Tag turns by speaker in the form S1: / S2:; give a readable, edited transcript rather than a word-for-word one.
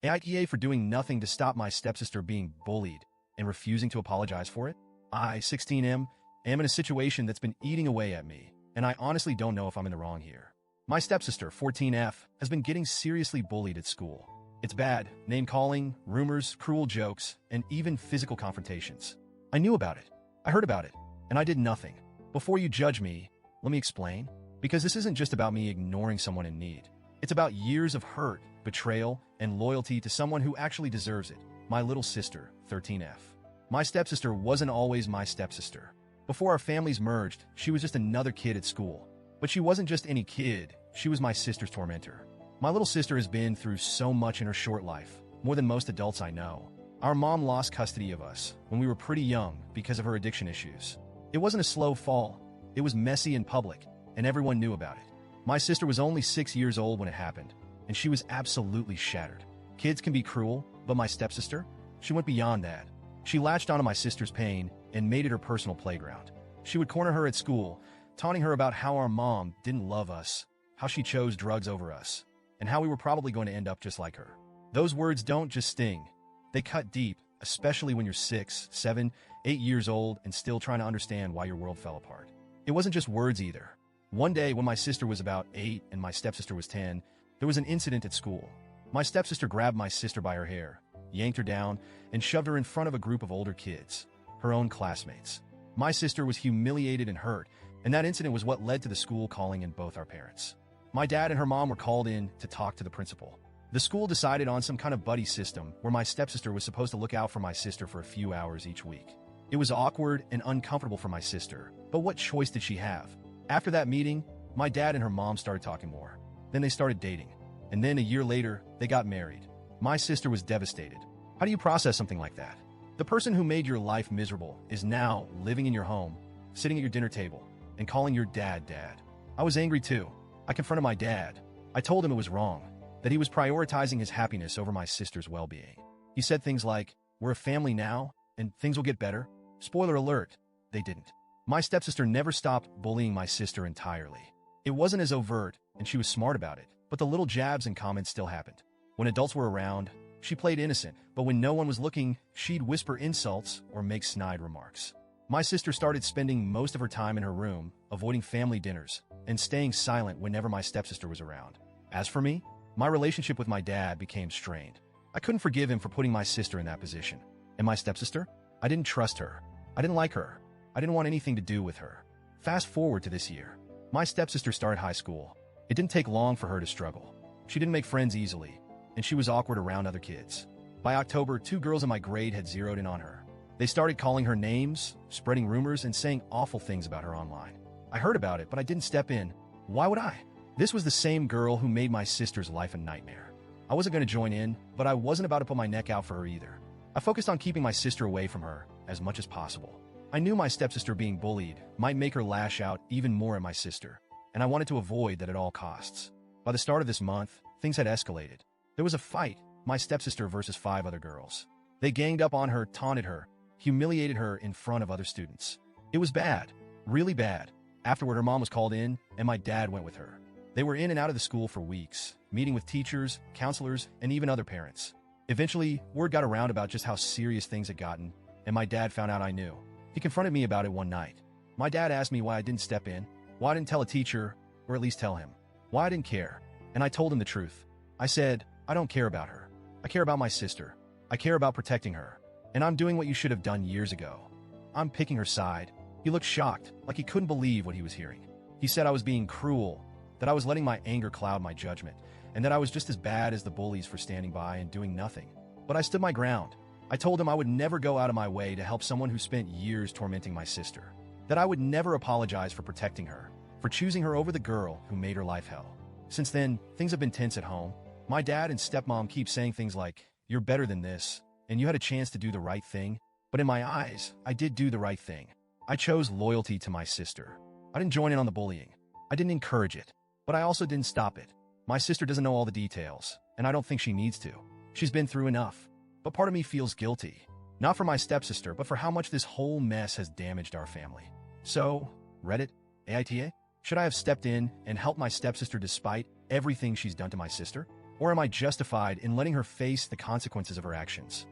S1: AITA for doing nothing to stop my stepsister being bullied and refusing to apologize for it? I, 16M, am in a situation that's been eating away at me, and I honestly don't know if I'm in the wrong here. My stepsister, 14F, has been getting seriously bullied at school. It's bad, name-calling, rumors, cruel jokes, and even physical confrontations. I knew about it. I heard about it, and I did nothing. Before you judge me, let me explain. Because this isn't just about me ignoring someone in need. It's about years of hurt, betrayal, and loyalty to someone who actually deserves it. My little sister, 13F. My stepsister wasn't always my stepsister. Before our families merged, she was just another kid at school. But she wasn't just any kid, she was my sister's tormentor. My little sister has been through so much in her short life, more than most adults I know. Our mom lost custody of us when we were pretty young because of her addiction issues. It wasn't a slow fall, it was messy and public, and everyone knew about it. My sister was only 6 years old when it happened, and she was absolutely shattered. Kids can be cruel, but my stepsister? She went beyond that. She latched onto my sister's pain and made it her personal playground. She would corner her at school, taunting her about how our mom didn't love us, how she chose drugs over us, and how we were probably going to end up just like her. Those words don't just sting. They cut deep, especially when you're 6, 7, 8 years old and still trying to understand why your world fell apart. It wasn't just words either. One day when my sister was about 8 and my stepsister was 10, there was an incident at school. My stepsister grabbed my sister by her hair, yanked her down, and shoved her in front of a group of older kids, her own classmates. My sister was humiliated and hurt, and that incident was what led to the school calling in both our parents. My dad and her mom were called in to talk to the principal. The school decided on some kind of buddy system where my stepsister was supposed to look out for my sister for a few hours each week. It was awkward and uncomfortable for my sister, but what choice did she have? After that meeting, my dad and her mom started talking more. Then they started dating. And then a year later, they got married. My sister was devastated. How do you process something like that? The person who made your life miserable is now living in your home, sitting at your dinner table, and calling your dad dad. I was angry too. I confronted my dad. I told him it was wrong, that he was prioritizing his happiness over my sister's well-being. He said things like, "We're a family now, and things will get better." Spoiler alert, they didn't. My stepsister never stopped bullying my sister entirely. It wasn't as overt, and she was smart about it, but the little jabs and comments still happened. When adults were around, she played innocent, but when no one was looking, she'd whisper insults or make snide remarks. My sister started spending most of her time in her room, avoiding family dinners, and staying silent whenever my stepsister was around. As for me, my relationship with my dad became strained. I couldn't forgive him for putting my sister in that position. And my stepsister? I didn't trust her. I didn't like her. I didn't want anything to do with her. Fast forward to this year. My stepsister started high school. It didn't take long for her to struggle. She didn't make friends easily, and she was awkward around other kids. By October, 2 girls in my grade had zeroed in on her. They started calling her names, spreading rumors, and saying awful things about her online. I heard about it, but I didn't step in. Why would I? This was the same girl who made my sister's life a nightmare. I wasn't going to join in, but I wasn't about to put my neck out for her either. I focused on keeping my sister away from her as much as possible. I knew my stepsister being bullied might make her lash out even more at my sister, and I wanted to avoid that at all costs. By the start of this month, things had escalated. There was a fight, my stepsister versus 5 other girls. They ganged up on her, taunted her, humiliated her in front of other students. It was bad, really bad. Afterward, her mom was called in, and my dad went with her. They were in and out of the school for weeks, meeting with teachers, counselors, and even other parents. Eventually, word got around about just how serious things had gotten, and my dad found out I knew. He confronted me about it one night. My dad asked me why I didn't step in, why I didn't tell a teacher, or at least tell him, why I didn't care. And I told him the truth. I said, I don't care about her. I care about my sister. I care about protecting her. And I'm doing what you should have done years ago. I'm picking her side. He looked shocked, like he couldn't believe what he was hearing. He said I was being cruel, that I was letting my anger cloud my judgment, and that I was just as bad as the bullies for standing by and doing nothing. But I stood my ground. I told him I would never go out of my way to help someone who spent years tormenting my sister, that I would never apologize for protecting her, for choosing her over the girl who made her life hell. Since then, things have been tense at home. My dad and stepmom keep saying things like, "You're better than this, and you had a chance to do the right thing." But in my eyes, I did do the right thing. I chose loyalty to my sister. I didn't join in on the bullying. I didn't encourage it, but I also didn't stop it. My sister doesn't know all the details, and I don't think she needs to. She's been through enough. But part of me feels guilty. Not for my stepsister, but for how much this whole mess has damaged our family. So, Reddit, AITA, should I have stepped in and helped my stepsister despite everything she's done to my sister? Or am I justified in letting her face the consequences of her actions?